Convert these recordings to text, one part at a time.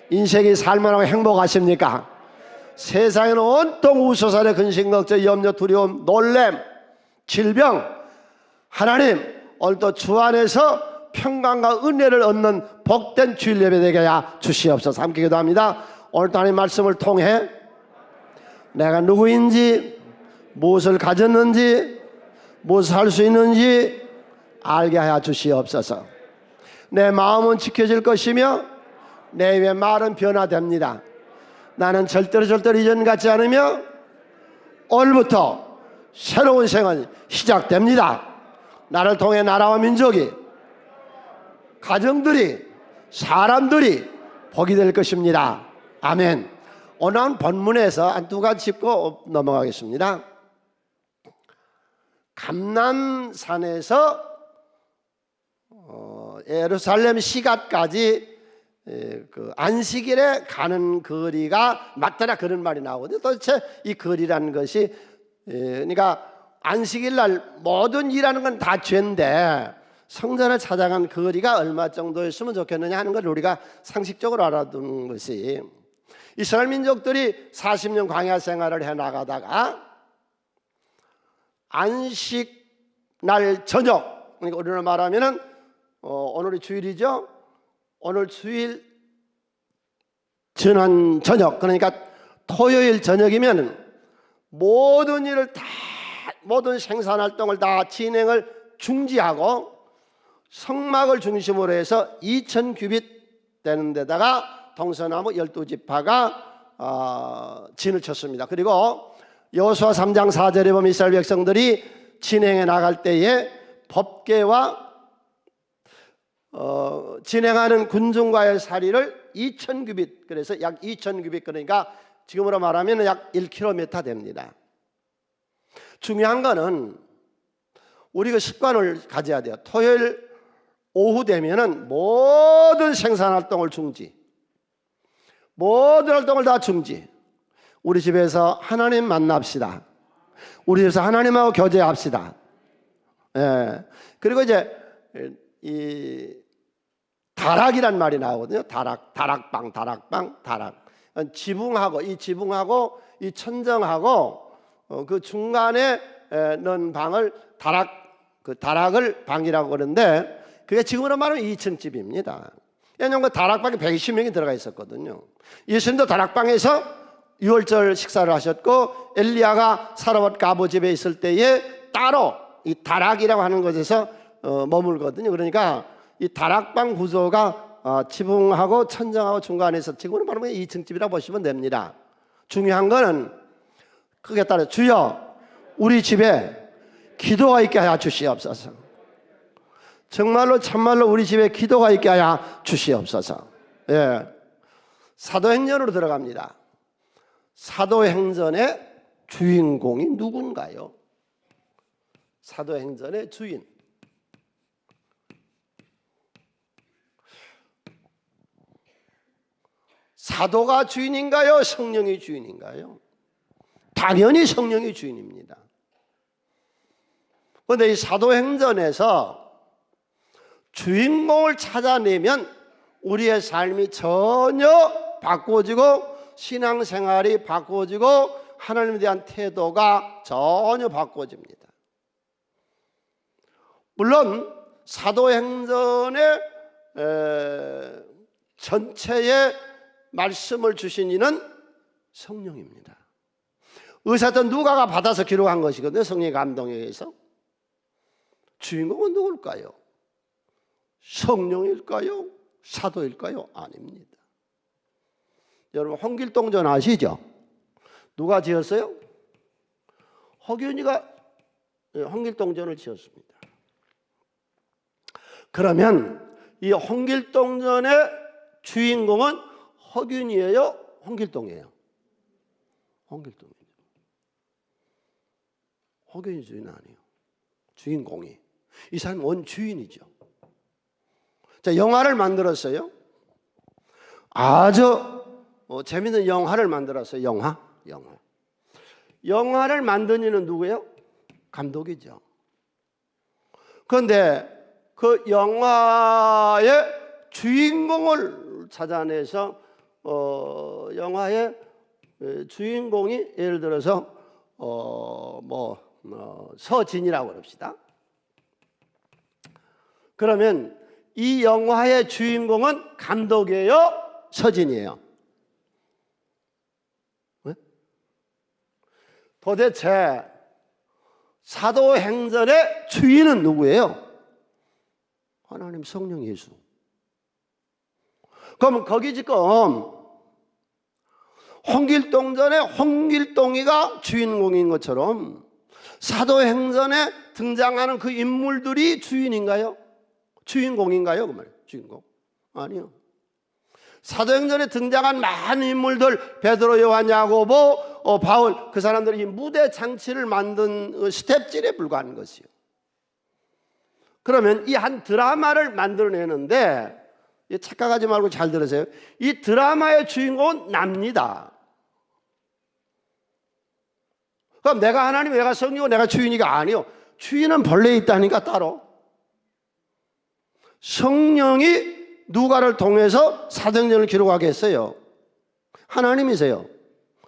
인생이 살만하고 행복하십니까? 세상에는 온통 우소살에 근심 걱정 염려 두려움 놀램 질병, 하나님 오늘도 주 안에서 평강과 은혜를 얻는 복된 주일 예배 되게 하여 주시옵소서. 함께 기도합니다. 오늘도 하나님 말씀을 통해 내가 누구인지, 무엇을 가졌는지, 무엇을 할 수 있는지 알게 하여 주시옵소서. 내 마음은 지켜질 것이며 내 입의 말은 변화됩니다. 나는 절대로 이전 같지 않으며 오늘부터 새로운 생은 시작됩니다. 나를 통해 나라와 민족이, 가정들이, 사람들이 복이 될 것입니다. 아멘. 오늘 본문에서 한 두 가지 짚고 넘어가겠습니다. 감람산에서 예루살렘 시가까지 그 안식일에 가는 거리가 맞더라, 그런 말이 나오거든요. 도대체 이 거리라는 것이 그러니까 안식일 날 모든 일하는 건 다 죄인데 성전을 찾아간 거리가 얼마 정도였으면 좋겠느냐 하는 걸 우리가 상식적으로 알아두는 것이, 이스라엘 민족들이 40년 광야 생활을 해나가다가 안식날 저녁, 그러니까 우리로 말하면은 오늘이 주일이죠. 오늘 주일 지난 저녁, 그러니까 토요일 저녁이면 모든 일을 다, 모든 생산활동을 다 진행을 중지하고 성막을 중심으로 해서 2000규빗 되는 데다가 동서나무 12지파가 진을 쳤습니다. 그리고 여호수아 3장 4절에 보면 이스라엘 백성들이 진행해 나갈 때에 법궤와 진행하는 군중과의 사리를 2000규빗, 그래서 약 2000규빗, 그러니까 지금으로 말하면 약 1km 됩니다. 중요한 거는 우리가 습관을 가져야 돼요. 토요일 오후 되면은 모든 생산활동을 중지, 모든 활동을 다 중지. 우리 집에서 하나님 만납시다. 우리 집에서 하나님하고 교제합시다. 예. 그리고 이제 이 다락이란 말이 나오거든요. 다락방. 지붕하고 이 천정하고 그 중간에 넣은 방을 다락을 방이라고 그러는데, 그게 지금으로 말하면 2층 집입니다. 왜냐하면 다락방에 120명이 들어가 있었거든요. 예수님도 다락방에서 유월절 식사를 하셨고, 엘리야가 사르밧 가보 집에 있을 때에 따로 이 다락이라고 하는 곳에서 머물거든요. 그러니까 이 다락방 구조가 지붕하고 천정하고 중간에서 지금으로 말하면 2층 집이라고 보시면 됩니다. 중요한 거는 크게 따라 주여 우리 집에 기도가 있게 하여 주시옵소서. 정말로 참말로 우리 집에 기도가 있게 하여 주시옵소서. 예. 사도행전으로 들어갑니다. 사도행전의 주인공이 누군가요? 사도행전의 주인, 사도가 주인인가요? 성령이 주인인가요? 당연히 성령이 주인입니다. 그런데 이 사도행전에서 주인공을 찾아내면 우리의 삶이 전혀 바꾸어지고 신앙생활이 바꾸어지고 하나님에 대한 태도가 전혀 바꾸어집니다. 물론 사도행전의 전체의 말씀을 주신 이는 성령입니다. 의사였던 누가가 받아서 기록한 것이거든요. 성령의 감동에 의해서. 주인공은 누굴까요? 성령일까요? 사도일까요? 아닙니다. 여러분 홍길동전 아시죠? 누가 지었어요? 허균이가 홍길동전을 지었습니다. 그러면 이 홍길동전의 주인공은 허균이에요? 홍길동이에요? 홍길동이에요. 허균이 주인 아니에요. 주인공이. 이 사람은 원주인이죠. 자, 영화를 만들었어요. 아주 재밌는 영화를 만들었어요. 영화를 만든 이는 누구예요? 감독이죠. 그런데 그 영화의 주인공을 찾아내서 영화의 주인공이 예를 들어서 서진이라고 그럽시다. 그러면 이 영화의 주인공은 감독이에요? 서진이에요? 네? 도대체 사도행전의 주인은 누구예요? 하나님 성령 예수. 그럼 거기 지금 홍길동전에 홍길동이가 주인공인 것처럼 사도행전에 등장하는 그 인물들이 주인인가요? 주인공인가요? 그 말, 주인공? 아니요. 사도행전에 등장한 많은 인물들, 베드로, 요한, 야고보, 바울, 그 사람들이 이 무대 장치를 만든 스텝질에 불과한 것이요. 그러면 이 한 드라마를 만들어내는데, 착각하지 말고 잘 들으세요. 이 드라마의 주인공은 납니다. 그럼 내가 하나님, 내가 성령이고 내가 주인이가 아니요. 주인은 본래 있다니까 따로. 성령이 누가를 통해서 사도행전을 기록하게 했어요. 하나님이세요.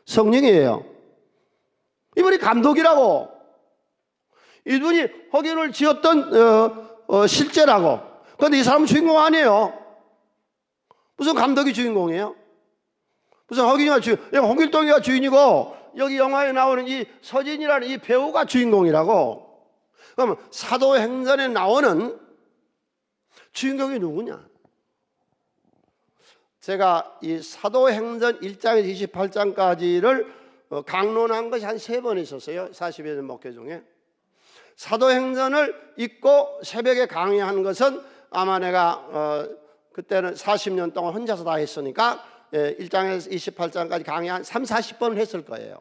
성령이에요. 이분이 감독이라고. 이분이 허균을 지었던 실제라고. 그런데 이 사람은 주인공 아니에요. 무슨 감독이 주인공이에요? 무슨 허균이가 홍길동이가 주인이고 여기 영화에 나오는 이 서진이라는 이 배우가 주인공이라고. 그러면 사도행전에 나오는 주인공이 누구냐? 제가 이 사도행전 1장에서 28장까지를 강론한 것이 한 3번 있었어요. 40여 년 목회 중에. 사도행전을 읽고 새벽에 강의한 것은 아마 내가 그때는 40년 동안 혼자서 다 했으니까 1장에서 28장까지 강의 한 3, 40번을 했을 거예요.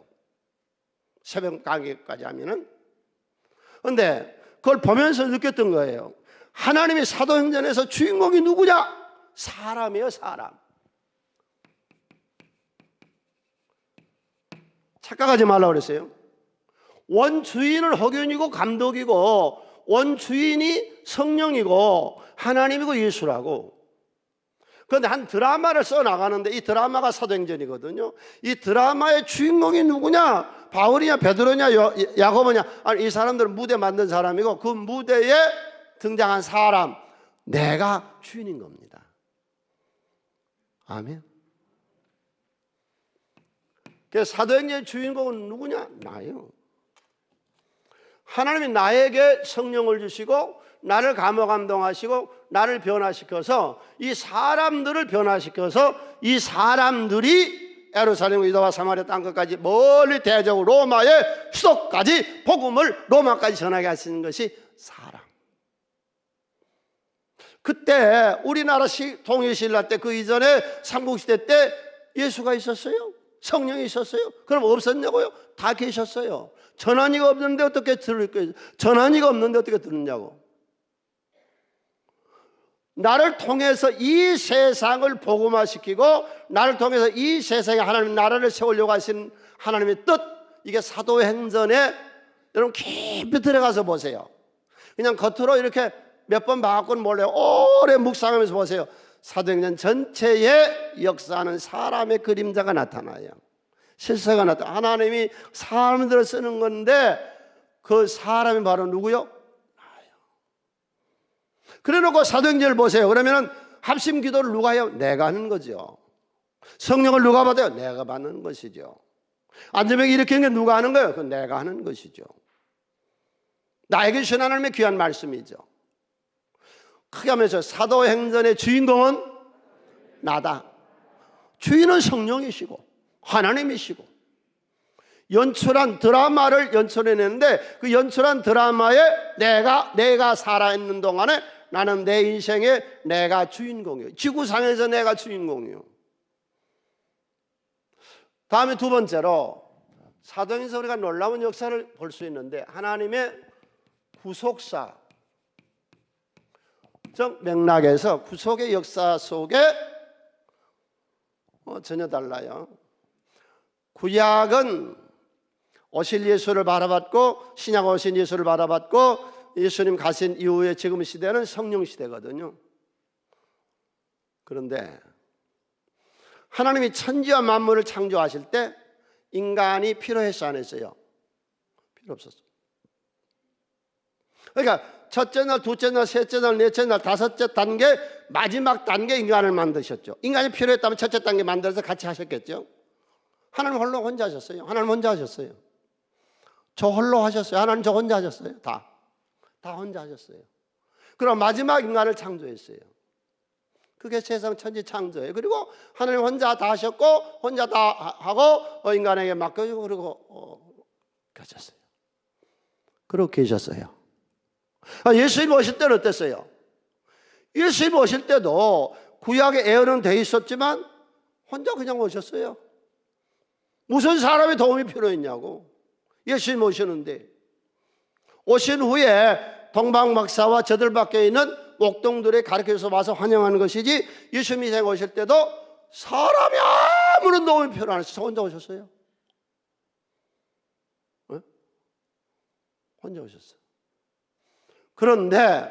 새벽 강의까지 하면은. 그런데 그걸 보면서 느꼈던 거예요. 하나님이 사도행전에서 주인공이 누구냐? 사람이에요, 사람. 착각하지 말라고 그랬어요. 원주인은 허균이고 감독이고 원주인이 성령이고 하나님이고 예수라고. 그런데 한 드라마를 써나가는데 이 드라마가 사도행전이거든요. 이 드라마의 주인공이 누구냐? 바울이냐 베드로냐 야고보냐? 아니, 이 사람들은 무대 만든 사람이고 그 무대에 등장한 사람, 내가 주인인 겁니다. 아멘. 그래서 사도행전의 주인공은 누구냐? 나요. 하나님이 나에게 성령을 주시고 나를 감화감동하시고 나를 변화시켜서 이 사람들을 변화시켜서 이 사람들이 예루살렘, 유다와 사마리아 땅끝까지 멀리 대적 로마의 수도까지 복음을 로마까지 전하게 하시는 것이 사람. 그때 우리나라 통일신라 때 그 이전에 삼국시대 때 예수가 있었어요? 성령이 있었어요? 그럼 없었냐고요? 다 계셨어요. 전환이가 없는데 어떻게 들을 거예요? 전환이가 없는데 어떻게 듣느냐고. 나를 통해서 이 세상을 복음화시키고 나를 통해서 이 세상에 하나님 나라를 세우려고 하신 하나님의 뜻, 이게 사도행전에 여러분 깊이 들어가서 보세요. 그냥 겉으로 이렇게 몇 번 봐갖고는 몰라요. 오래 묵상하면서 보세요. 사도행전 전체의 역사는 사람의 그림자가 나타나요. 실체가 나타나요. 하나님이 사람들을 쓰는 건데 그 사람이 바로 누구요? 나요. 그래놓고 사도행전을 보세요. 그러면은 합심 기도를 누가 해요? 내가 하는 거죠. 성령을 누가 받아요? 내가 받는 것이죠. 안전병 일으키는 게 누가 하는 거예요? 그건 내가 하는 것이죠. 나에게 주신 하나님의 귀한 말씀이죠. 크게 하면서 사도행전의 주인공은 나다. 주인은 성령이시고 하나님이시고 연출한 드라마를 연출해냈는데 그 연출한 드라마에 내가 살아있는 동안에 나는 내 인생에 내가 주인공이에요. 지구상에서 내가 주인공이에요. 다음에 두 번째로 사도행전에서 우리가 놀라운 역사를 볼 수 있는데 하나님의 구속사 맥락에서 구속의 역사 속에 전혀 달라요. 구약은 오실 예수를 바라봤고 신약 오신 예수를 바라봤고 예수님 가신 이후에 지금 시대는 성령 시대거든요. 그런데 하나님이 천지와 만물을 창조하실 때 인간이 필요했어 안 했어요? 필요 없었어. 그러니까 첫째 날, 둘째 날, 셋째 날, 넷째 날, 다섯째 단계, 마지막 단계 인간을 만드셨죠. 인간이 필요했다면 첫째 단계 만들어서 같이 하셨겠죠. 하나님 홀로 혼자 하셨어요. 하나님 혼자 하셨어요. 저 홀로 하셨어요. 하나님 저 혼자 하셨어요. 다 혼자 하셨어요. 그럼 마지막 인간을 창조했어요. 그게 세상 천지 창조예요. 그리고 하나님 혼자 다 하셨고 혼자 다 하고 인간에게 맡겨주고 그리고 가셨어요. 그러고 계셨어요. 예수님 오실 때는 어땠어요? 예수님 오실 때도 구약에 예언은 돼 있었지만 혼자 그냥 오셨어요. 무슨 사람의 도움이 필요했냐고. 예수님 오시는데 오신 후에 동방박사와 저들 밖에 있는 목동들에 가르쳐서 와서 환영하는 것이지 예수님이 오실 때도 사람이 아무런 도움이 필요 안 했어요. 혼자 오셨어요. 네? 혼자 오셨어요. 그런데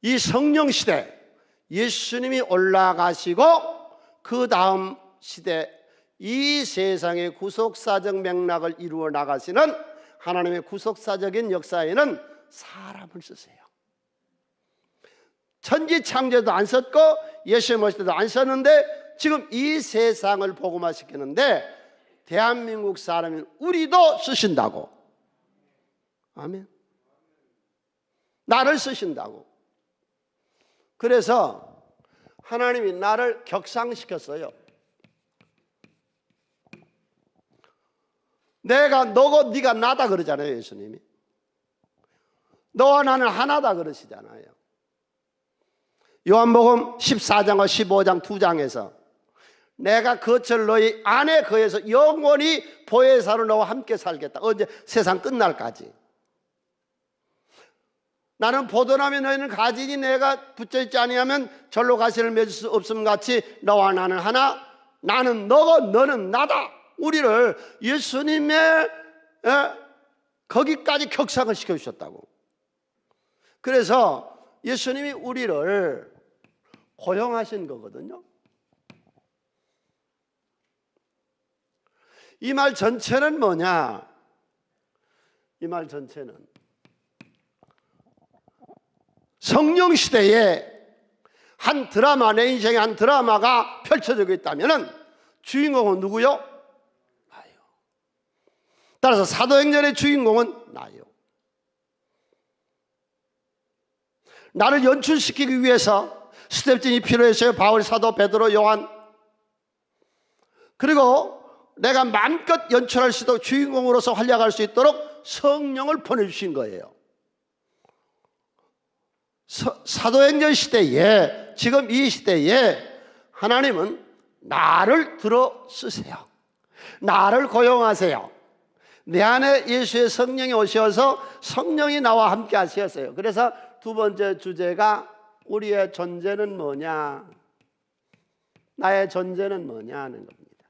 이 성령 시대 예수님이 올라가시고 그 다음 시대 이 세상의 구속사적 맥락을 이루어 나가시는 하나님의 구속사적인 역사에는 사람을 쓰세요. 천지 창조도 안 썼고 예수님 오실 때도 안 썼는데 지금 이 세상을 복음화시키는데 대한민국 사람인 우리도 쓰신다고. 아멘. 나를 쓰신다고. 그래서 하나님이 나를 격상시켰어요. 내가 너고 네가 나다 그러잖아요. 예수님이 너와 나는 하나다 그러시잖아요. 요한복음 14장과 15장 두 장에서 내가 거칠 너희 안에 거해서 영원히 보혜사로 너와 함께 살겠다. 언제? 세상 끝날까지. 나는 포도나무 너희는 가지니 내가 붙여있지 아니하면 절로 가시를 맺을 수 없음 같이 너와 나는 하나, 나는 너고 너는 나다. 우리를 예수님의 거기까지 격상을 시켜주셨다고. 그래서 예수님이 우리를 고용하신 거거든요. 이 말 전체는 뭐냐? 이 말 전체는 성령 시대에 한 드라마, 내 인생의 한 드라마가 펼쳐지고 있다면 주인공은 누구요? 나요. 따라서 사도행전의 주인공은 나요. 나를 연출시키기 위해서 스텝진이 필요했어요. 바울, 사도, 베드로, 요한. 그리고 내가 마음껏 연출할 수 있도록 주인공으로서 활약할 수 있도록 성령을 보내주신 거예요. 사도행전 시대에, 지금 이 시대에 하나님은 나를 들어 쓰세요. 나를 고용하세요. 내 안에 예수의 성령이 오셔서 성령이 나와 함께 하셨어요. 그래서 두 번째 주제가 우리의 존재는 뭐냐? 나의 존재는 뭐냐 하는 겁니다.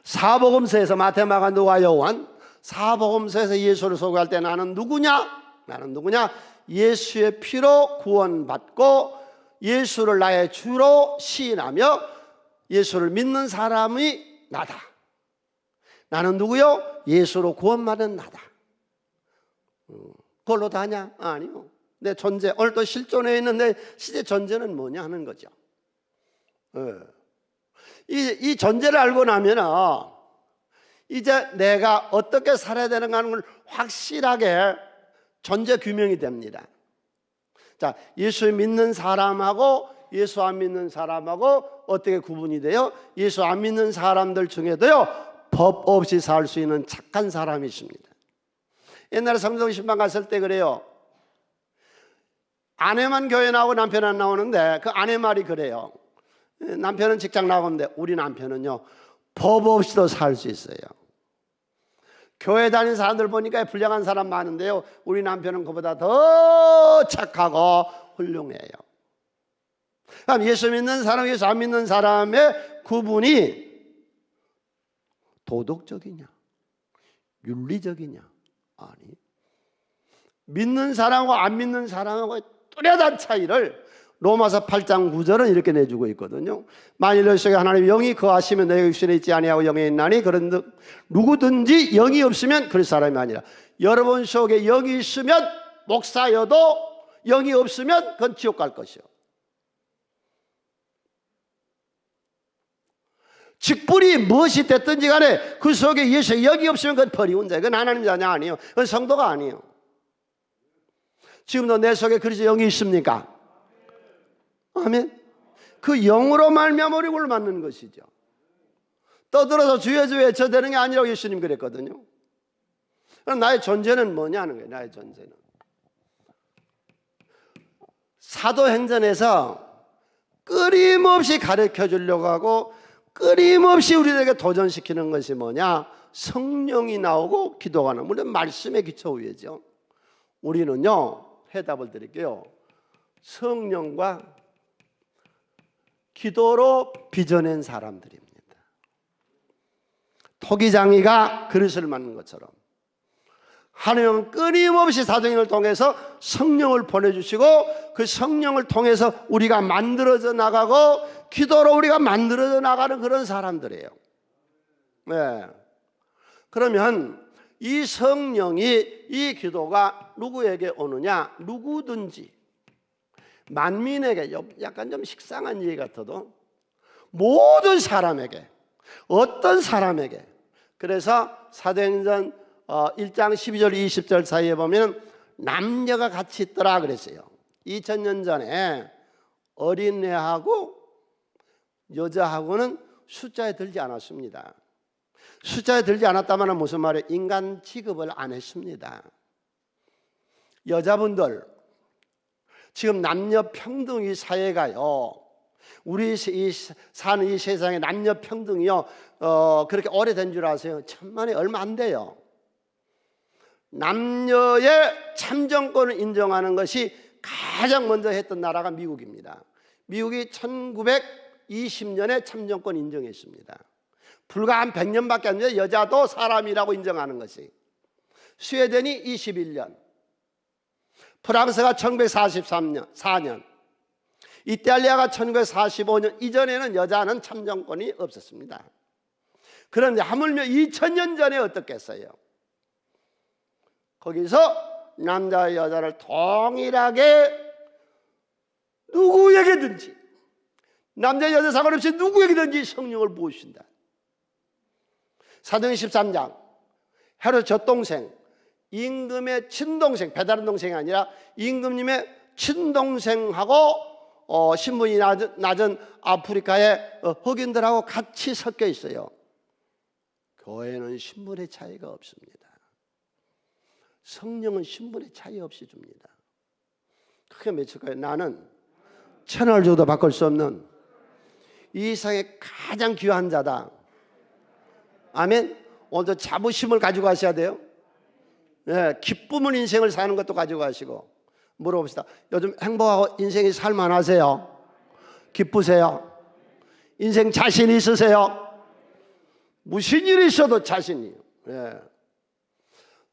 사복음서에서 마태, 마가, 누가, 요한, 사복음서에서 예수를 소개할 때 나는 누구냐? 나는 누구냐? 예수의 피로 구원받고 예수를 나의 주로 시인하며 예수를 믿는 사람이 나다. 나는 누구요? 예수로 구원받은 나다. 그걸로 다냐? 아니요. 내 존재, 오늘 또 실존해 있는 내 시대 존재는 뭐냐 하는 거죠. 이 존재를 알고 나면 이제 내가 어떻게 살아야 되는가 하는 걸 확실하게 존재 규명이 됩니다. 자, 예수 믿는 사람하고 예수 안 믿는 사람하고 어떻게 구분이 돼요? 예수 안 믿는 사람들 중에도요, 법 없이 살 수 있는 착한 사람이 있습니다. 옛날에 성경 신방 갔을 때 그래요. 아내만 교회 나오고 남편 안 나오는데 그 아내 말이 그래요. 남편은 직장 나오는데 우리 남편은요, 법 없이도 살 수 있어요. 교회 다니는 사람들 보니까 불량한 사람 많은데요, 우리 남편은 그보다 더 착하고 훌륭해요. 그럼 예수 믿는 사람, 예수 안 믿는 사람의 구분이 도덕적이냐, 윤리적이냐? 아니, 믿는 사람하고 안 믿는 사람하고 뚜렷한 차이를 로마서 8장 9절은 이렇게 내주고 있거든요. 만일 너희 속에 하나님의 영이 거하시면 너희가 육신에 있지 아니하고 영에 있나니 그런즉 누구든지 영이 없으면 그 사람이 아니라. 여러분 속에 영이 있으면 목사여도 영이 없으면 그건 지옥 갈 것이요. 직분이 무엇이 됐든지 간에 그 속에 예수의 영이 없으면 그건 버리운 자예요. 그건 하나님 자녀 아니에요. 그건 성도가 아니에요. 지금도 내 속에 그리스도 영이 있습니까? 아멘. 그 영으로 말미암아 우리 구원을 받는 것이죠. 떠들어서 주여 주여 외쳐대는 게 아니라고 예수님 그랬거든요. 그럼 나의 존재는 뭐냐는 거예요. 나의 존재는 사도행전에서 끊임없이 가르쳐 주려고 하고 끊임없이 우리에게 도전시키는 것이 뭐냐? 성령이 나오고 기도가 나오고, 물론 말씀의 기초 위에죠. 우리는요, 해답을 드릴게요. 성령과 기도로 빚어낸 사람들입니다. 토기장이가 그릇을 만든 것처럼 하나님은 끊임없이 사도행전을 통해서 성령을 보내주시고 그 성령을 통해서 우리가 만들어져 나가고 기도로 우리가 만들어져 나가는 그런 사람들이에요. 네. 그러면 이 성령이, 이 기도가 누구에게 오느냐? 누구든지 만민에게, 약간 좀 식상한 얘기 같아도 모든 사람에게, 어떤 사람에게. 그래서 사도행전 1장 12절 20절 사이에 보면 남녀가 같이 있더라 그랬어요. 2000년 전에 어린애하고 여자하고는 숫자에 들지 않았습니다. 숫자에 들지 않았다면 무슨 말이에요? 인간 취급을 안 했습니다. 여자분들, 지금 남녀 평등이 사회가요, 우리 사는 이 세상에 남녀 평등이요, 그렇게 오래된 줄 아세요? 천만에 얼마 안 돼요. 남녀의 참정권을 인정하는 것이 가장 먼저 했던 나라가 미국입니다. 미국이 1920년에 참정권 인정했습니다. 불과 한 100년밖에 안 돼요. 여자도 사람이라고 인정하는 것이. 스웨덴이 21년, 프랑스가 1943년, 이탈리아가 1945년 이전에는 여자는 참정권이 없었습니다. 그런데 하물며 2000년 전에 어떻겠어요? 거기서 남자와 여자를 동일하게 누구에게든지, 남자 여자 상관없이 누구에게든지 성령을 부으신다. 사도행전 13장, 헤롯 젖동생, 임금의 친동생, 배다른 동생이 아니라 임금님의 친동생하고 신분이 낮은 아프리카의 흑인들하고 같이 섞여 있어요. 교회는 신분의 차이가 없습니다. 성령은 신분의 차이 없이 줍니다. 크게 맺힐까요? 나는 천을 줘도 바꿀 수 없는 이 세상에 가장 귀한 자다. 아멘. 오늘도 자부심을 가지고 가셔야 돼요. 예, 기쁨은 인생을 사는 것도 가지고 가시고. 물어봅시다. 요즘 행복하고 인생이 살만하세요? 기쁘세요? 인생 자신 있으세요? 무슨 일이 있어도 자신이요. 예.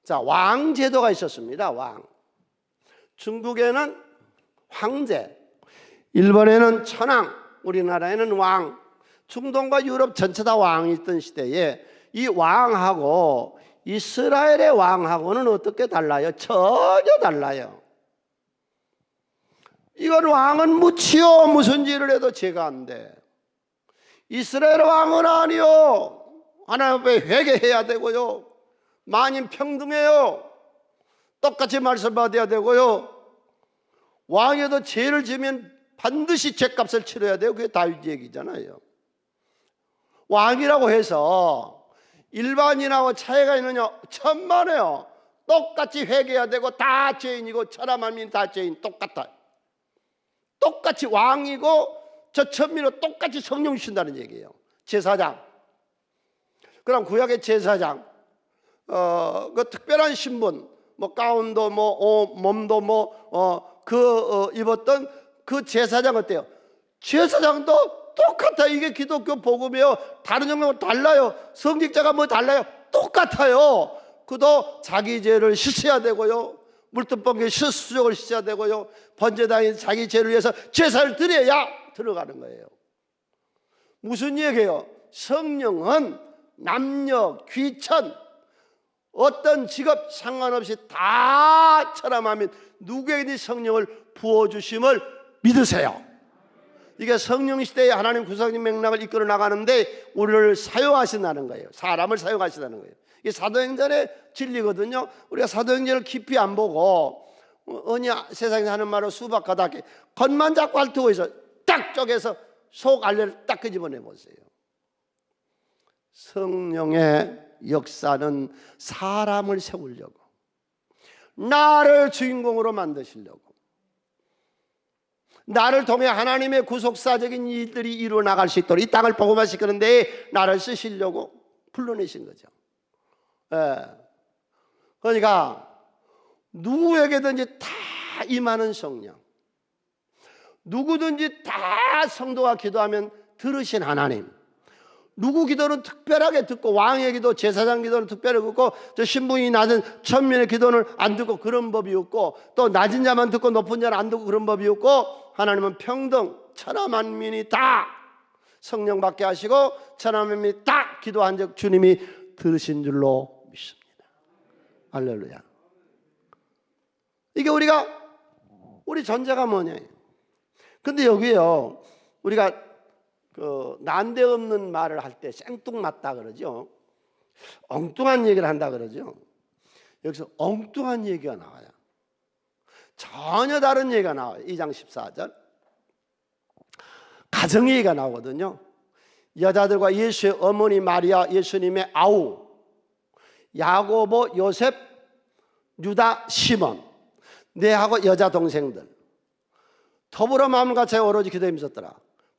자, 왕 제도가 있었습니다. 왕. 중국에는 황제, 일본에는 천황, 우리나라에는 왕. 중동과 유럽 전체 다 왕이 있던 시대에 이 왕하고 이스라엘의 왕하고는 어떻게 달라요? 전혀 달라요. 이건 왕은 무치요, 무슨 일을 해도 죄가 안 돼. 이스라엘 왕은 아니요, 하나님 앞에 회개해야 되고요, 만인 평등해요, 똑같이 말씀받아야 되고요, 왕에도 죄를 지으면 반드시 죄값을 치러야 돼요. 그게 다윗 얘기잖아요. 왕이라고 해서 일반인하고 차이가 있느냐? 천만에요. 똑같이 회개해야 되고 다 죄인이고 천하만민이 다 죄인, 똑같아. 똑같이 왕이고 저 천민은 똑같이 성령 주신다는 얘기예요. 제사장. 그럼 구약의 제사장, 그 특별한 신분, 뭐 가운도 몸도 입었던 그 제사장 어때요? 제사장도 똑같아. 이게 기독교 복음이에요. 다른 종교는 달라요. 성직자가 뭐 달라요? 똑같아요. 그도 자기 죄를 씻어야 되고요, 물두멍에 수족을 씻어야 되고요, 번제당에 자기 죄를 위해서 제사를 드려야 들어가는 거예요. 무슨 얘기예요? 성령은 남녀, 귀천, 어떤 직업 상관없이 다 체험하면 누구에게든 성령을 부어주심을 믿으세요. 이게 성령 시대에 하나님 구속의 맥락을 이끌어 나가는데 우리를 사용하신다는 거예요. 사람을 사용하신다는 거예요. 이게 사도행전의 진리거든요. 우리가 사도행전을 깊이 안 보고 세상에서 하는 말로 수박하다 겉만 잡고 핥고 있어 딱 쪼개서 속 알레를 딱 끄집어내 보세요. 성령의 역사는 사람을 세우려고, 나를 주인공으로 만드시려고, 나를 통해 하나님의 구속사적인 일들이 이루어 나갈 수 있도록 이 땅을 복음화시키는데 나를 쓰시려고 불러내신 거죠. 그러니까 누구에게든지 다 임하는 성령, 누구든지 다 성도가 기도하면 들으신 하나님, 누구 기도는 특별하게 듣고 왕의 기도, 제사장 기도는 특별히 듣고 저 신분이 낮은 천민의 기도는 안 듣고 그런 법이 없고, 또 낮은 자만 듣고 높은 자는 안 듣고 그런 법이 없고, 하나님은 평등 천하 만민이 다 성령 받게 하시고 천하 만민이 다 기도한 적 주님이 들으신 줄로 믿습니다. 할렐루야. 이게 우리 전제가 뭐냐. 근데 여기요, 우리가 난데없는 말을 할 때 생뚱맞다 그러죠. 엉뚱한 얘기를 한다 그러죠. 여기서 엉뚱한 얘기가 나와요. 전혀 다른 얘기가 나와요. 2장 14절 가정 얘기가 나오거든요. 여자들과 예수의 어머니 마리아, 예수님의 아우, 야고보, 요셉, 유다, 시몬, 내하고 여자 동생들 더불어 마음과 제 오로지 기도에 있었더라.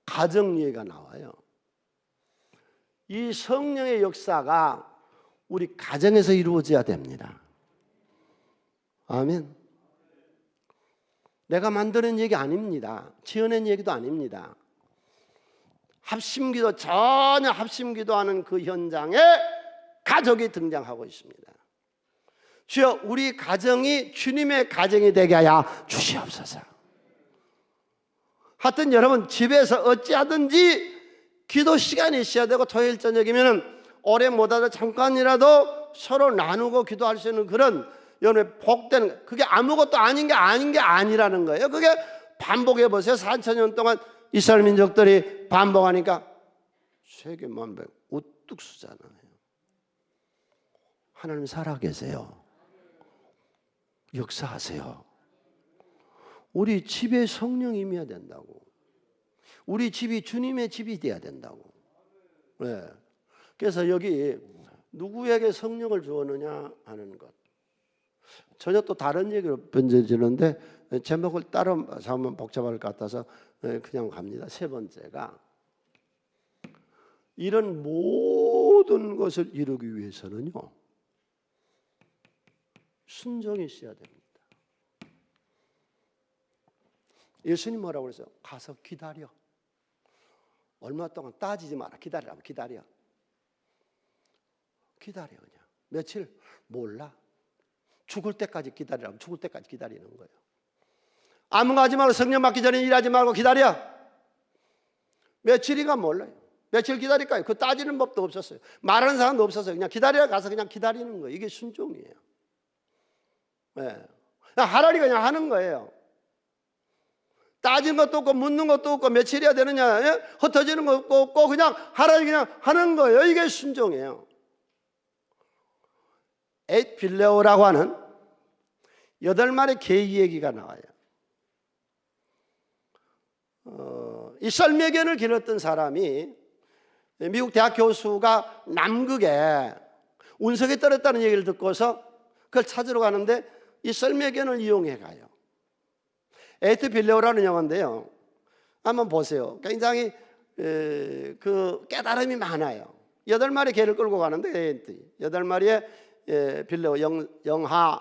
가정 얘기가 나와요. 이 성령의 역사가 우리 가정에서 이루어져야 됩니다. 아멘. 내가 만드는 얘기 아닙니다. 지어낸 얘기도 아닙니다. 합심기도, 전혀 합심기도하는 그 현장에 가족이 등장하고 있습니다. 주여, 우리 가정이 주님의 가정이 되게 하여 주시옵소서. 하여튼 여러분, 집에서 어찌하든지 기도 시간이 있어야 되고, 토요일 저녁이면 오래 못하도 잠깐이라도 서로 나누고 기도할 수 있는 그런 여러분의 복된, 그게 아무것도 아닌 게 아니라는 거예요. 그게 반복해 보세요. 4,000년 동안 이스라엘 민족들이 반복하니까 세계만 우뚝 서잖아요. 하나님 살아계세요. 역사하세요. 우리 집에 성령이 임해야 된다고. 우리 집이 주님의 집이 돼야 된다고. 네. 그래서 여기 누구에게 성령을 주었느냐 하는 것, 전혀 또 다른 얘기로 번져지는데 제목을 따로 잡으면 복잡할 것 같아서 그냥 갑니다. 세 번째가, 이런 모든 것을 이루기 위해서는요, 순종이 있어야 됩니다. 예수님 뭐라고 그랬어요? 가서 기다려. 얼마 동안 따지지 마라. 기다리라고. 기다려. 그냥. 며칠? 몰라. 죽을 때까지 기다리라고. 죽을 때까지 기다리는 거예요. 아무 하지 말고, 성령 받기 전에 일하지 말고 기다려. 며칠인가 몰라요. 며칠 기다릴까요? 그 따지는 법도 없었어요. 말하는 사람도 없었어요. 그냥 기다리라 가서 그냥 기다리는 거예요. 이게 순종이에요. 네. 그냥 하라니 그냥 하는 거예요. 따지는 것도 없고 묻는 것도 없고 며칠이야 되느냐, 예? 흩어지는 것도 없고 그냥 하라니 그냥 하는 거예요. 이게 순종이에요. 에잇 빌레오라고 하는 8마리 개 이야기가 나와요. 이 썰매견을 길렀던 사람이 미국 대학 교수가 남극에 운석이 떨어졌다는 얘기를 듣고서 그걸 찾으러 가는데 이 썰매견을 이용해 가요. 에이트 빌레오라는 영화인데요, 한번 보세요. 굉장히 그 깨달음이 많아요. 8마리 개를 끌고 가는데 8마리의 빌레오 영하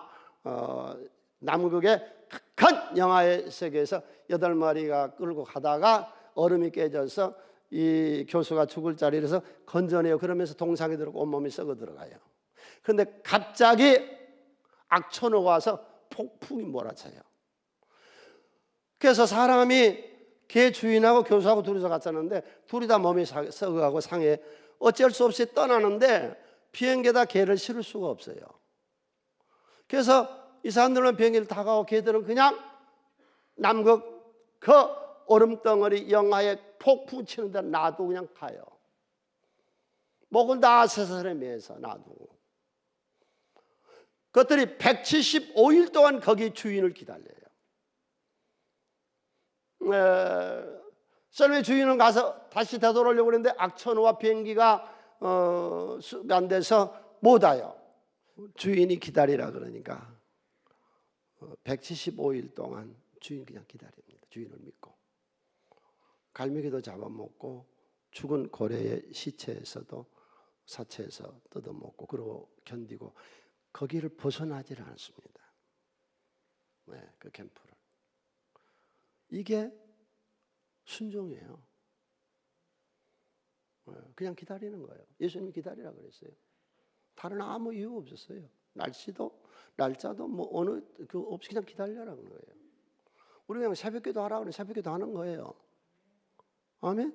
남극의 큰 영하의 세계에서 8마리가 끌고 가다가 얼음이 깨져서 이 교수가 죽을 자리에서 건져내요. 그러면서 동상이 들어오고 온몸이 썩어 들어가요. 그런데 갑자기 악천후가 와서 폭풍이 몰아쳐요. 그래서 사람이 걔 주인하고 교수하고 둘이서 갔었는데 둘이 다 몸이 썩어가고 상해 어쩔 수 없이 떠나는데 비행기에다 걔를 실을 수가 없어요. 그래서 이 사람들은 비행기를 타고 걔들은 그냥 남극 그 얼음덩어리 영하에 폭풍 치는 데 놔두고 그냥 가요. 목을 다 세살에 매서 놔두고. 그것들이 175일 동안 거기 주인을 기다려요. 썰매 주인은 가서 다시 되돌아오려고 그랬는데 악천후와 비행기가 안 돼서 못 와요. 주인이 기다리라 그러니까 175일 동안 주인 그냥 기다립니다. 주인을 믿고 갈매기도 잡아먹고 죽은 고래의 시체에서도 사체에서 뜯어먹고 그러고 견디고 거기를 벗어나질 않습니다. 그 캠프를. 이게 순종이에요. 그냥 기다리는 거예요. 예수님이 기다리라 그랬어요. 다른 아무 이유 없었어요. 날짜도 뭐 어느 그 없이 그냥 기다리라는 거예요. 우리 그냥 새벽기도 하라 그러면 새벽기도 하는 거예요. 아멘.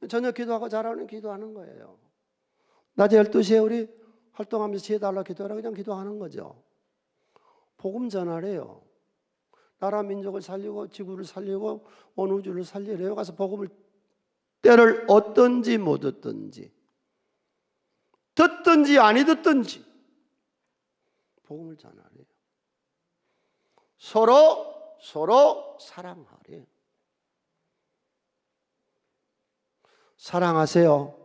저녁 기도하고 자라는 기도하는 거예요. 낮에 12시에 우리 활동하면서 지혜달라 기도하라 그냥 기도하는 거죠. 복음 전하래요. 나라 민족을 살리고 지구를 살리고 온 우주를 살리래요. 가서 복음을 때를 얻든지 못 얻든지 듣든지 아니 듣든지 복음을 전하래요. 서로 사랑하래요. 사랑하세요.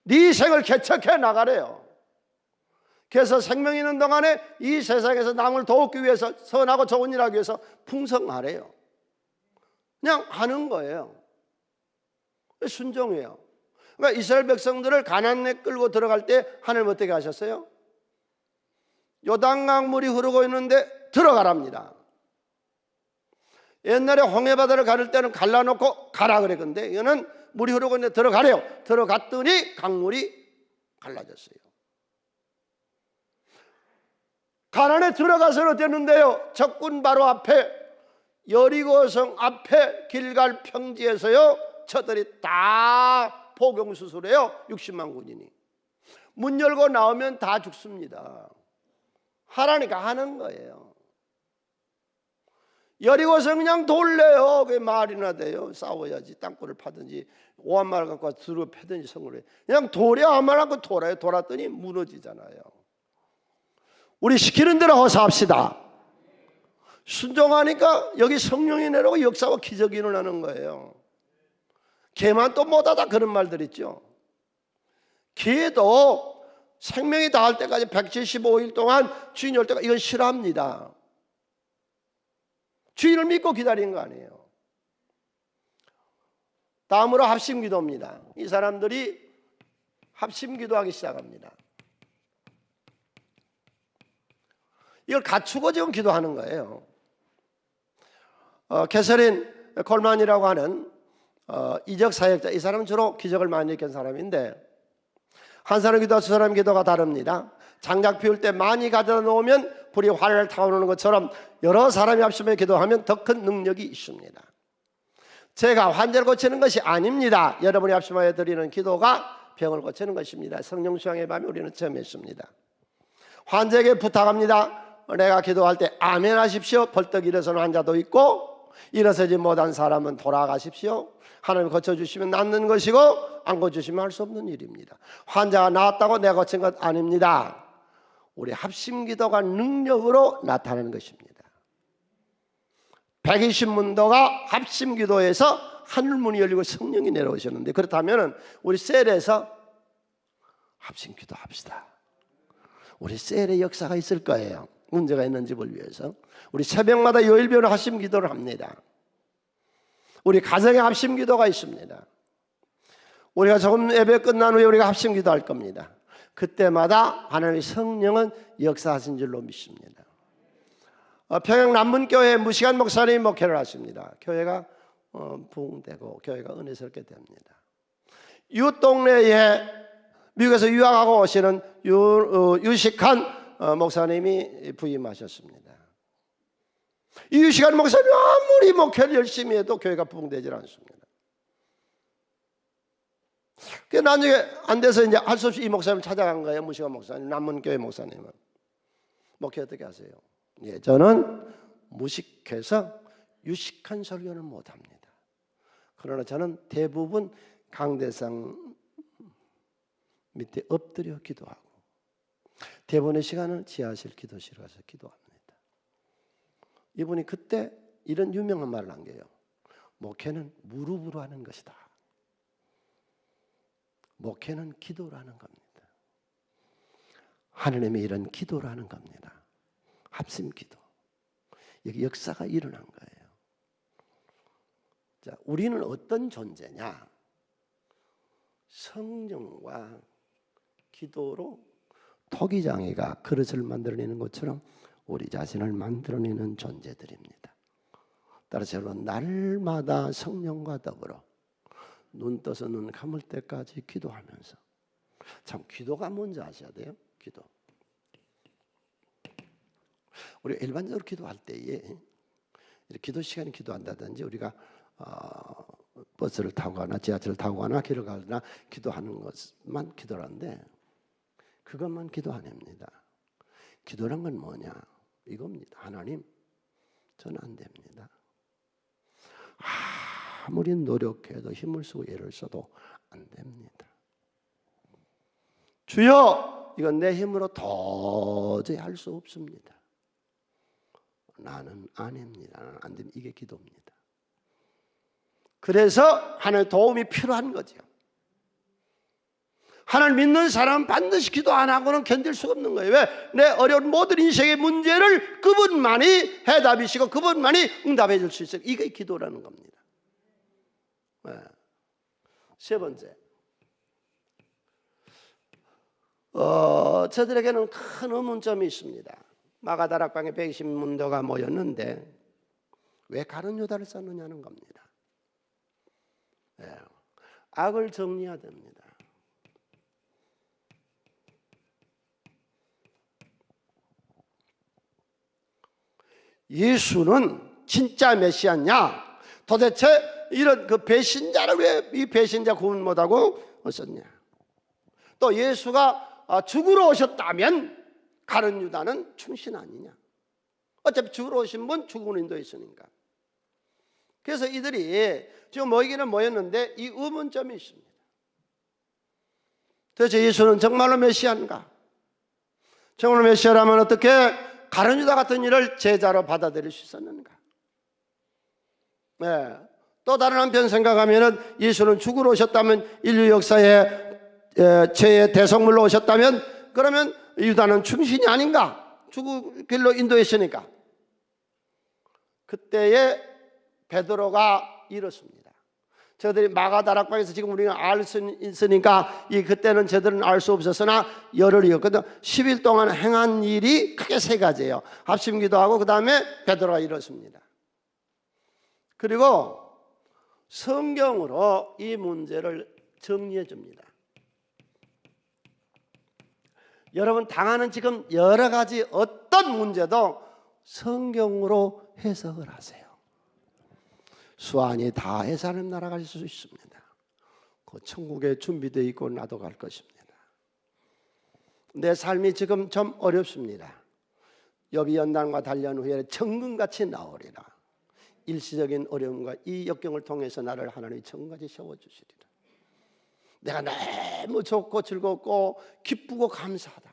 네 생을 개척해 나가래요. 그래서 생명 있는 동안에 이 세상에서 남을 돕기 위해서 선하고 좋은 일 하기 위해서 풍성하래요. 그냥 하는 거예요. 순종이에요. 그러니까 이스라엘 백성들을 가나안에 끌고 들어갈 때 하나님 어떻게 하셨어요? 요단강 물이 흐르고 있는데 들어가랍니다. 옛날에 홍해바다를 가를 때는 갈라놓고 가라 그랬건데 이거는 물이 흐르고 있는데 들어가래요. 들어갔더니 강물이 갈라졌어요. 가나안에 들어가서는 어땠는데요? 적군 바로 앞에 여리고성 앞에 길갈 평지에서요 저들이 다 포경수술해요. 60만 군인이 문 열고 나오면 다 죽습니다. 하라니까 하는 거예요. 여리고성 그냥 돌래요. 그게 말이나 돼요. 싸워야지. 땅굴을 파든지 오한말 갖고 와서 두루 패든지 성을 해. 그냥 돌에 아무 말 않고 돌아요. 돌았더니 무너지잖아요. 우리 시키는 대로 허사합시다. 순종하니까 여기 성령이 내려오고 역사와 기적이 일어나는 거예요. 개만 또 못하다 그런 말들 있죠. 개도 생명이 닿을 때까지 175일 동안 주인이 올 때까지 이건 싫어합니다. 주인을 믿고 기다린 거 아니에요. 다음으로 합심기도입니다. 이 사람들이 합심기도하기 시작합니다. 이걸 갖추고 지금 기도하는 거예요. 캐서린 콜만이라고 하는 이적 사역자, 이 사람은 주로 기적을 많이 일으킨 사람인데 한 사람 기도와 두 사람 기도가 다릅니다. 장작 피울 때 많이 가져다 놓으면 불이 활을 타오르는 것처럼 여러 사람이 합심해 기도하면 더 큰 능력이 있습니다. 제가 환자를 고치는 것이 아닙니다. 여러분이 합심하여 드리는 기도가 병을 고치는 것입니다. 성령 수양의 밤에 우리는 처음 했습니다. 환자에게 부탁합니다. 내가 기도할 때 아멘 하십시오. 벌떡 일어서는 환자도 있고 일어서지 못한 사람은 돌아가십시오. 하나님 고쳐주시면 낫는 것이고 안 고쳐주시면 할 수 없는 일입니다. 환자가 나았다고 내가 고친 것 아닙니다. 우리 합심기도가 능력으로 나타나는 것입니다. 120문도가 합심기도에서 하늘문이 열리고 성령이 내려오셨는데 그렇다면 우리 셀에서 합심기도 합시다. 우리 셀의 역사가 있을 거예요. 문제가 있는 집을 위해서 우리 새벽마다 요일별로 합심기도를 합니다. 우리 가정에 합심기도가 있습니다. 우리가 조금 예배 끝난 후에 우리가 합심기도 할 겁니다. 그때마다 하나님의 성령은 역사하신 줄로 믿습니다. 평양 남문교회 무시간 목사님이 목회를 하십니다. 교회가 부흥되고 교회가 은혜스럽게 됩니다. 이웃 동네에 미국에서 유학하고 오시는 유식한 목사님이 부임하셨습니다. 이 유식한 목사님 아무리 목회를 열심히 해도 교회가 부흥되질 않습니다. 그 나중에 안 돼서 이제 할 수 없이 이 목사님을 찾아간 거예요. 무식한 목사님, 남문교회 목사님은. 목회 어떻게 하세요? 예, 저는 무식해서 유식한 설교는 못합니다. 그러나 저는 대부분 강대상 밑에 엎드려 기도하고 대부분의 시간은 지하실 기도실 가서 기도합니다. 이분이 그때 이런 유명한 말을 남겨요. 목회는 무릎으로 하는 것이다. 목회는 기도로 하는 겁니다. 하느님의 일은 기도로 하는 겁니다. 합심 기도. 여기 역사가 일어난 거예요. 자, 우리는 어떤 존재냐? 성령과 기도로 토기장이가 그릇을 만들어내는 것처럼 우리 자신을 만들어내는 존재들입니다. 따라서 여러분, 날마다 성령과 더불어 눈 떠서 눈 감을 때까지 기도하면서, 참 기도가 뭔지 아셔야 돼요. 기도. 우리가 일반적으로 기도할 때에 기도 시간에 기도한다든지 우리가 버스를 타고 가나 지하철을 타고 가나 길을 가나 기도하는 것만 기도하는데 그것만 기도 아닙니다. 기도란 건 뭐냐? 이겁니다. 하나님, 저는 안 됩니다. 아무리 노력해도 힘을 쓰고 애를 써도 안 됩니다. 주여, 이건 내 힘으로 도저히 할 수 없습니다. 나는 아닙니다. 나는 안 됩니다. 이게 기도입니다. 그래서 하나님의 도움이 필요한 거죠. 하나님 믿는 사람은 반드시 기도 안 하고는 견딜 수가 없는 거예요. 왜? 내 어려운 모든 인생의 문제를 그분만이 해답이시고 그분만이 응답해 줄 수 있어요. 이게 기도라는 겁니다. 네. 세 번째, 저들에게는 큰 의문점이 있습니다. 마가다락방에 120문도가 모였는데 왜 가룟 유다를 썼느냐는 겁니다. 네. 악을 정리해야 됩니다. 예수는 진짜 메시아냐? 도대체 이런 그 배신자를 왜 이 배신자 구분 못하고 썼냐? 또 예수가 죽으러 오셨다면 가룟 유다는 충신 아니냐? 어차피 죽으러 오신 분 죽음으로 인도했으니까. 그래서 이들이 지금 모이기는 모였는데 이 의문점이 있습니다. 도대체 예수는 정말로 메시아인가? 정말로 메시아라면 어떻게 가룟 유다 같은 일을 제자로 받아들일 수 있었는가? 네. 또 다른 한편 생각하면은 예수는 죽으러 오셨다면, 인류 역사에 죄의 대속물로 오셨다면, 그러면 유다는 충신이 아닌가? 죽을 길로 인도했으니까. 그때에 베드로가 이렇습니다. 저들이 마가다락방에서 지금 우리가 알 수 있으니까 그때는 저들은 알 수 없었으나 열흘이었거든. 10일 동안 행한 일이 크게 세 가지예요. 합심기도하고 그 다음에 베드로가 이렇습니다. 그리고 성경으로 이 문제를 정리해 줍니다. 여러분 당하는 지금 여러 가지 어떤 문제도 성경으로 해석을 하세요. 수완이 다 해서 하나님 나라 갈 수 있습니다. 그 천국에 준비되어 있고 나도 갈 것입니다. 내 삶이 지금 좀 어렵습니다. 여비 연단과 단련 후에 천금같이 나오리라. 일시적인 어려움과 이 역경을 통해서 나를 하나님이 천금같이 세워주시리라. 내가 너무 좋고 즐겁고 기쁘고 감사하다.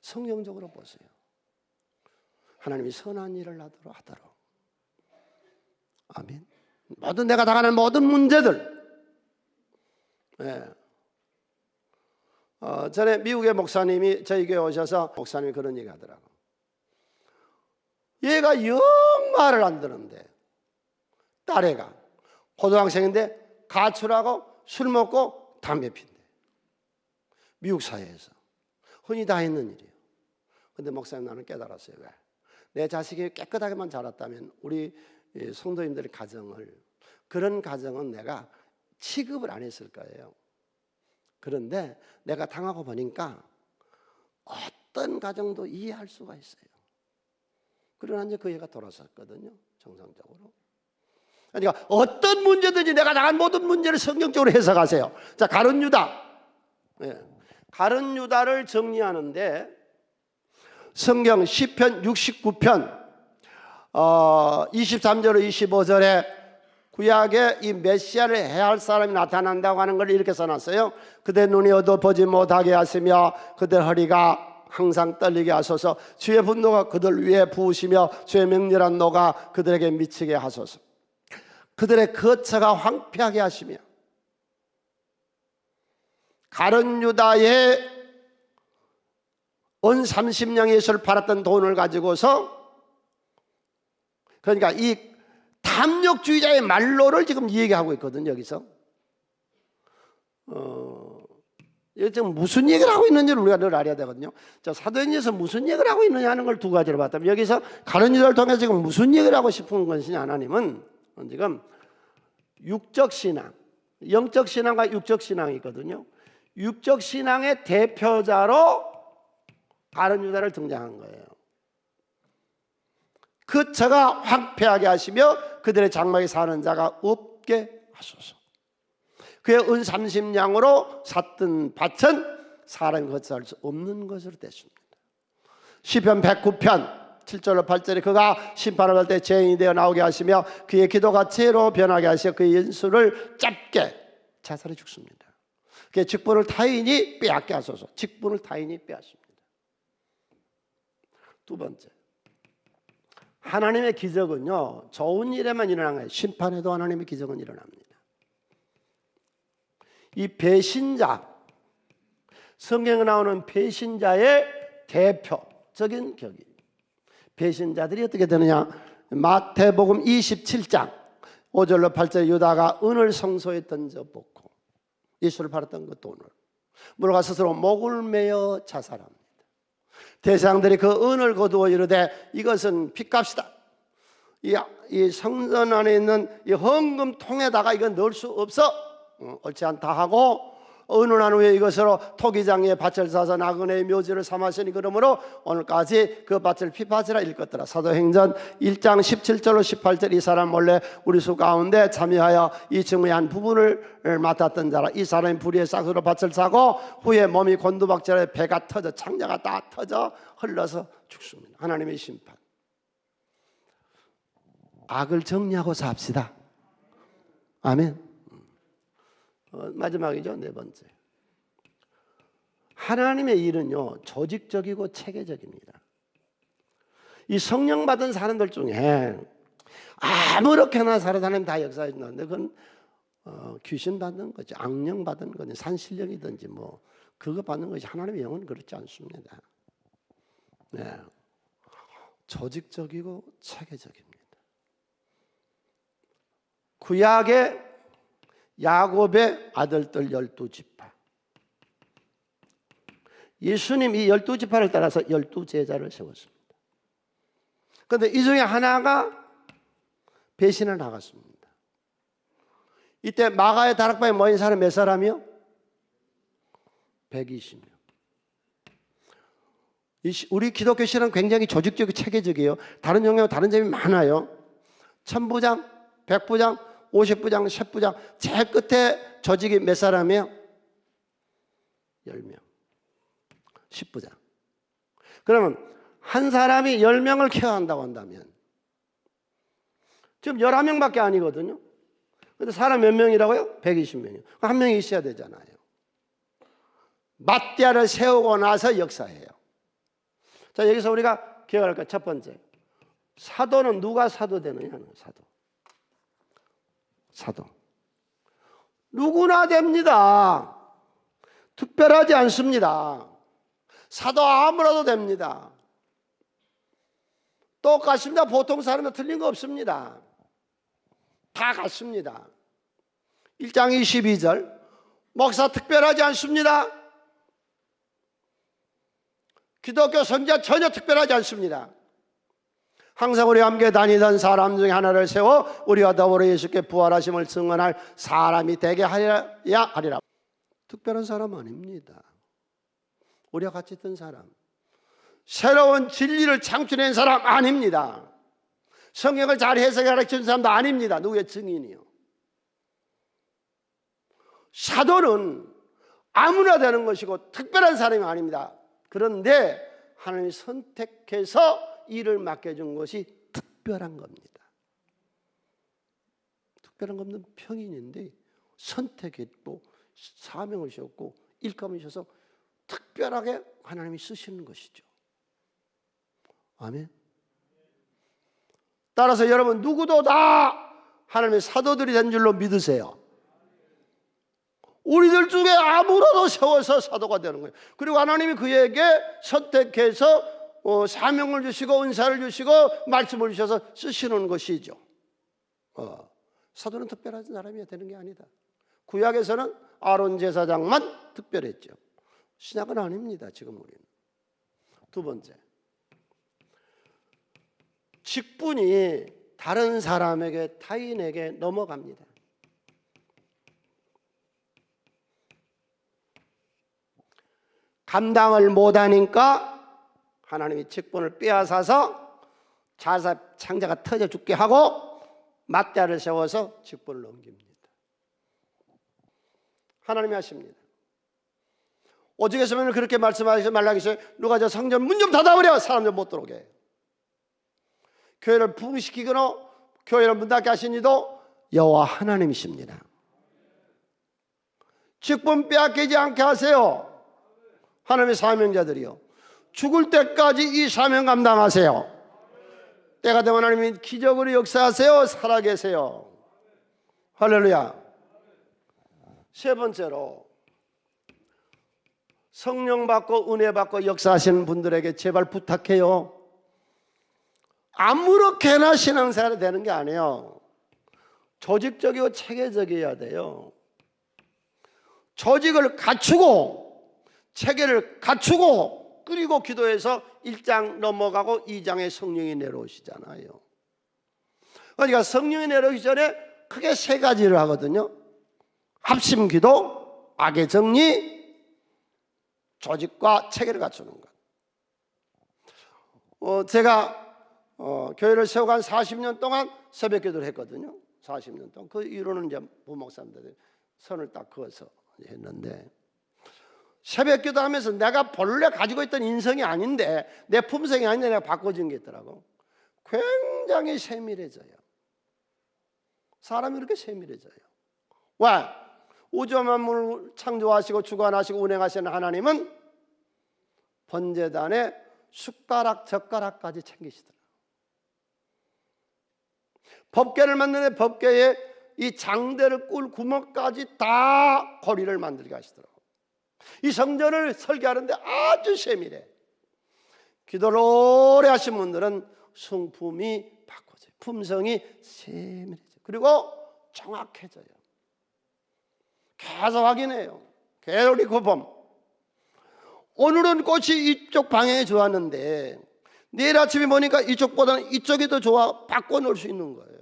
성경적으로 보세요. 하나님이 선한 일을 하도록. 아멘. 모든 내가 당하는 모든 문제들. 네. 전에 미국의 목사님이 저희 교회 오셔서 목사님이 그런 얘기 하더라고. 얘가 영 말을 안 듣는데 딸애가 고등학생인데 가출하고 술 먹고 담배 핀대. 미국 사회에서 흔히 다 있는 일이에요. 근데 목사님, 나는 깨달았어요. 왜? 내 자식이 깨끗하게만 자랐다면 우리 성도님들의 가정을, 그런 가정은 내가 취급을 안 했을 거예요. 그런데 내가 당하고 보니까 어떤 가정도 이해할 수가 있어요. 그러나 이제 그 애가 돌아섰거든요, 정상적으로. 그러니까 어떤 문제든지 내가 당한 모든 문제를 성경적으로 해석하세요. 자, 가룟 유다. 예. 가룟 유다를 정리하는데 성경 시편 69편 23절로 25절에 구약에 이 메시아를 해할 사람이 나타난다고 하는 걸 이렇게 써놨어요. 그대 눈이 어두워 보지 못하게 하시며 그대 허리가 항상 떨리게 하소서. 주의 분노가 그들 위에 부으시며 주의 맹렬한 노가 그들에게 미치게 하소서. 그들의 거처가 황폐하게 하시며 가룟 유다의 온 30냥 예수를 팔았던 돈을 가지고서, 그러니까 이 탐욕주의자의 말로를 지금 얘기하고 있거든요, 여기서. 이게 지금 무슨 얘기를 하고 있는지를 우리가 늘 알아야 되거든요. 자, 사도행전에서 무슨 얘기를 하고 있느냐 하는 걸 두 가지로 봤다면, 여기서 가룟 유다를 통해서 지금 무슨 얘기를 하고 싶은 것이냐, 하나님은 지금 육적 신앙, 영적 신앙과 육적 신앙이 있거든요. 육적 신앙의 대표자로 가룟 유다를 등장한 거예요. 그 처가 황폐하게 하시며 그들의 장막에 사는 자가 없게 하소서. 그의 은 30냥으로 샀던 밭은 사람이 거처할 수 없는 것으로 됐습니다. 시편 109편 7절로 8절에 그가 심판을 할 때 죄인이 되어 나오게 하시며 그의 기도가 죄로 변하게 하시어 그의 연수를 짧게 자살해 죽습니다. 그의 직분을 타인이 빼앗게 하소서. 직분을 타인이 빼앗습니다. 두 번째, 하나님의 기적은요, 좋은 일에만 일어나는 거예요. 심판에도 하나님의 기적은 일어납니다. 이 배신자, 성경에 나오는 배신자의 대표적인 격이, 배신자들이 어떻게 되느냐, 마태복음 27장 5절로 8절에 유다가 은을 성소에 던져놓고 예수를 팔았던 그 돈을 물어가 스스로 목을 매어 자살합니다. 대상들이 그 은을 거두어 이르되 이것은 핏값이다. 이 성전 안에 있는 이 헌금통에다가 이건 넣을 수 없어. 옳지 않다 하고 은은한 후에 이것으로 토기장에 밭을 사서 나그네의 묘지를 삼았으니 그러므로 오늘까지 그 밭을 피밭이라 일컫더라. 사도행전 1장 17절로 18절 이 사람 몰래 우리 수 가운데 참여하여 이 증의 한 부분을 맡았던 자라. 이 사람이 불의의 싹으로 밭을 사고 후에 몸이 곤두박질에 배가 터져 창자가 다 터져 흘러서 죽습니다. 하나님의 심판. 악을 정리하고 삽시다. 아멘. 마지막이죠, 네 번째. 하나님의 일은요, 조직적이고 체계적입니다. 이 성령 받은 사람들 중에 아무렇게나 살아서 하나님 다 역사해 준다는데 그건 귀신 받는 거지, 악령 받은 거지, 산신령이든지 뭐 그거 받는 것이 하나님의 영은 그렇지 않습니다. 네, 조직적이고 체계적입니다. 구약의 야곱의 아들들 12지파, 예수님 이 12지파를 따라서 12제자를 세웠습니다. 그런데 이 중에 하나가 배신을 나갔습니다. 이때 마가의 다락방에 모인 사람 몇 사람이요? 120명. 우리 기독교 신앙은 굉장히 조직적이고 체계적이에요. 다른 영역 다른 점이 많아요. 천부장, 백부장, 50부장, 10부장, 제일 끝에 조직이 몇 사람이에요? 10명. 10부장. 그러면 한 사람이 10명을 케어한다고 한다면 지금 11명밖에 아니거든요. 근데 사람 몇 명이라고요? 120명이요. 한 명이 있어야 되잖아요. 마띠아를 세우고 나서 역사해요. 자, 여기서 우리가 기억할 것 첫 번째, 사도는 누가 사도 되느냐는 사도. 사도 누구나 됩니다. 특별하지 않습니다. 사도 아무라도 됩니다. 똑같습니다. 보통 사람은 틀린 거 없습니다. 다 같습니다. 1장 22절 목사 특별하지 않습니다. 기독교 선지자 전혀 특별하지 않습니다. 항상 우리와 함께 다니던 사람 중에 하나를 세워 우리와 더불어 예수께 부활하심을 증언할 사람이 되게 하리라. 특별한 사람 아닙니다. 우리와 같이 있던 사람, 새로운 진리를 창출한 사람 아닙니다. 성경을 잘 해석해 가르치는 사람도 아닙니다. 누구의 증인이요? 사도는 아무나 되는 것이고 특별한 사람이 아닙니다. 그런데 하나님이 선택해서 일을 맡겨준 것이 특별한 겁니다. 특별한 겁는 평인인데 선택했고 사명을 주셨고 일감을 주셔서 특별하게 하나님이 쓰시는 것이죠. 아멘. 따라서 여러분 누구도 다 하나님의 사도들이 된 줄로 믿으세요. 우리들 중에 아무로도 세워서 사도가 되는 거예요. 그리고 하나님이 그에게 선택해서 사명을 주시고 은사를 주시고 말씀을 주셔서 쓰시는 것이죠. 사도는 특별한 사람이 되는 게 아니다. 구약에서는 아론 제사장만 특별했죠. 신약은 아닙니다. 지금 우리는. 두 번째, 직분이 다른 사람에게 타인에게 넘어갑니다. 감당을 못하니까 하나님이 직분을 빼앗아서 자사 창자가 터져 죽게 하고 맞대를 세워서 직분을 넘깁니다. 하나님이 하십니다. 오직에서는 그렇게 말씀하셔서 말라기서 누가 저 성전 문 좀 닫아버려 사람들 못 들어오게 해요. 교회를 부흥시키거나 교회를 문 닫게 하신 이도 여호와 하나님이십니다. 직분 빼앗기지 않게 하세요. 하나님의 사명자들이요, 죽을 때까지 이 사명 감당하세요. 때가 되면 하나님이 기적으로 역사하세요. 살아계세요. 할렐루야. 세 번째로, 성령 받고 은혜 받고 역사하시는 분들에게 제발 부탁해요. 아무렇게나 신앙생활이 되는 게 아니에요. 조직적이고 체계적이어야 돼요. 조직을 갖추고 체계를 갖추고 그리고 기도해서 1장 넘어가고 2장에 성령이 내려오시잖아요. 그러니까 성령이 내려오기 전에 크게 세 가지를 하거든요. 합심기도, 악의 정리, 조직과 체계를 갖추는 것. 제가 교회를 세우고 한 40년 동안 새벽기도를 했거든요. 40년 동안. 그 이유로는 이제 부목사님들 선을 딱 그어서 했는데, 새벽기도 하면서 내가 본래 가지고 있던 인성이 아닌데, 내 품성이 아닌데 내가 바꿔준 게 있더라고. 굉장히 세밀해져요. 사람이 이렇게 세밀해져요. 왜? 우주 만물을 창조하시고 주관하시고 운행하시는 하나님은 번제단에 숟가락 젓가락까지 챙기시더라고요. 법궤를 만드는 법궤에 이 장대를 꿀 구멍까지 다 고리를 만들게 하시더라고요. 이 성전을 설계하는데 아주 세밀해. 기도를 오래 하신 분들은 성품이 바꿔져요. 품성이 세밀해져요. 그리고 정확해져요. 계속 확인해요. 계속 리코펌. 오늘은 꽃이 이쪽 방향에 좋았는데 내일 아침에 보니까 이쪽보다는 이쪽이 더 좋아, 바꿔놓을 수 있는 거예요.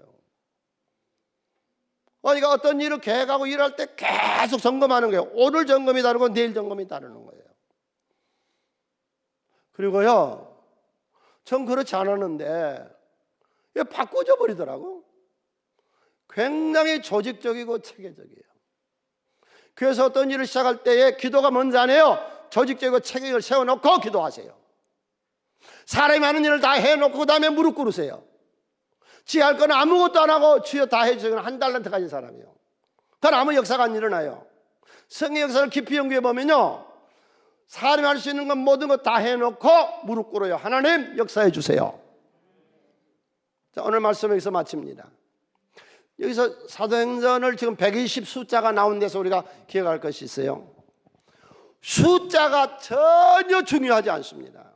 그러니까 어떤 일을 계획하고 일할 때 계속 점검하는 거예요. 오늘 점검이 다르고 내일 점검이 다르는 거예요. 그리고요, 전 그렇지 않았는데 바꿔져 버리더라고. 굉장히 조직적이고 체계적이에요. 그래서 어떤 일을 시작할 때에 기도가 먼저 안 해요. 조직적이고 체계를 세워놓고 기도하세요. 사람이 하는 일을 다 해놓고 그 다음에 무릎 꿇으세요. 지 할 거는 아무것도 안 하고 주여 다 해주세요. 한 달란트 가진 사람이에요. 그건 아무 역사가 안 일어나요. 성의 역사를 깊이 연구해 보면요, 사람이 할 수 있는 건 모든 거 다 해놓고 무릎 꿇어요. 하나님 역사해 주세요. 자, 오늘 말씀 여기서 마칩니다. 여기서 사도행전을 지금 120 숫자가 나온 데서 우리가 기억할 것이 있어요. 숫자가 전혀 중요하지 않습니다.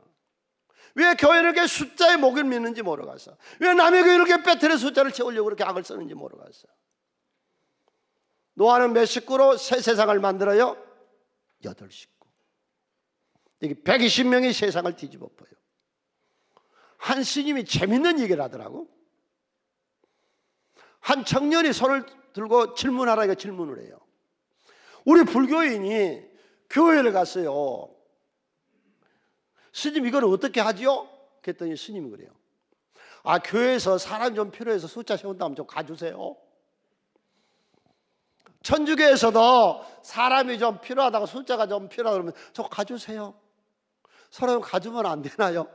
왜 교회는 이렇게 숫자에 목을 믿는지 모르겠어. 왜 남의 교회 이렇게 배틀의 숫자를 채우려고 그렇게 악을 쓰는지 모르겠어. 노아는 몇 식구로 새 세상을 만들어요? 8식구. 여기 120명이 세상을 뒤집어 엎어요. 한 스님이 재밌는 얘기를 하더라고. 한 청년이 손을 들고 질문하라고 질문을 해요. 우리 불교인이 교회를 갔어요. 스님 이걸 어떻게 하지요? 그랬더니 스님이 그래요. 아, 교회에서 사람 좀 필요해서 숫자 세운다면 좀 가주세요. 천주교에서도 사람이 좀 필요하다고, 숫자가 좀 필요하다 그러면 저 가주세요. 서로 가주면 안 되나요?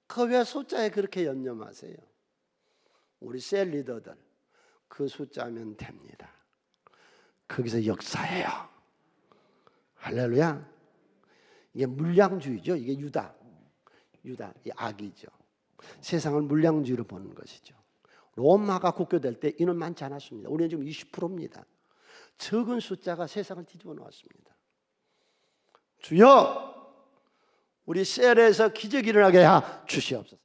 그 왜 숫자에 그렇게 연념하세요? 우리 셀 리더들 그 숫자면 됩니다. 거기서 역사해요. 할렐루야. 이게 물량주의죠. 이게 유다, 이 악이죠. 세상을 물량주의로 보는 것이죠. 로마가 국교될 때 인원 많지 않았습니다. 우리는 지금 20%입니다. 적은 숫자가 세상을 뒤집어 놓았습니다. 주여, 우리 셀에서 기적이 일어나게 하 주시옵소서.